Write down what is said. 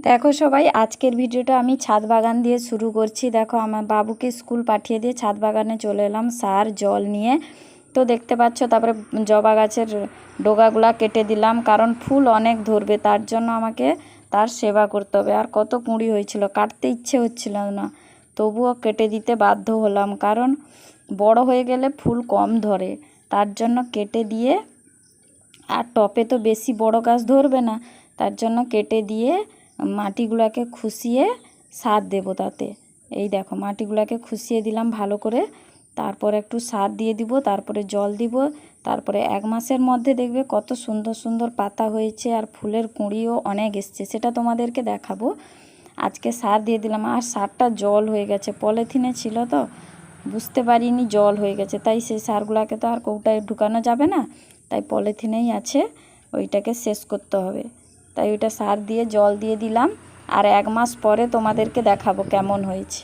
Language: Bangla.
দেখো সবাই, আজকের ভিডিওটা আমি ছাদ বাগান দিয়ে শুরু করছি। দেখো, আমার বাবুকে স্কুল পাঠিয়ে দিয়ে ছাদ বাগানে চলে এলাম সার জল নিয়ে। তো দেখতে পাচ্ছ, তারপরে জবা গাছের ডগাগুলা কেটে দিলাম, কারণ ফুল অনেক ধরবে, তার জন্য আমাকে তার সেবা করতে হবে। আর কত কুঁড়ি হয়েছিল, কাটতে ইচ্ছে হচ্ছিল না, তবুও কেটে দিতে বাধ্য হলাম, কারণ বড় হয়ে গেলে ফুল কম ধরে, তার জন্য কেটে দিয়ে। আর টপে তো বেশি বড় গাছ ধরবে না, তার জন্য কেটে দিয়ে মাটিগুলোকে খুশিয়ে সার দেব তাতে। এই দেখো, মাটিগুলোকে খুশিয়ে দিলাম ভালো করে, তারপর একটু সার দিয়ে দিব, তারপরে জল দিব। তারপরে 1 মাসের মধ্যে দেখবে কত সুন্দর সুন্দর পাতা হয়েছে, আর ফুলের কুঁড়িও অনেক এসছে, সেটা তোমাদেরকে দেখাবো। আজকে সার দিয়ে দিলাম, আর সারটা জল হয়ে গেছে, পলিথিনে ছিল তো বুঝতে পারিনি জল হয়ে গেছে, তাই সেই সারগুলোকে তো আর কৌটায় ঢুকানো যাবে না, তাই পলিথিনেই আছে, ওইটাকে শেষ করতে হবে। তাই ওইটা সার দিয়ে জল দিয়ে দিলাম, আর 1 মাস পরে তোমাদেরকে দেখাবো কেমন হয়েছে।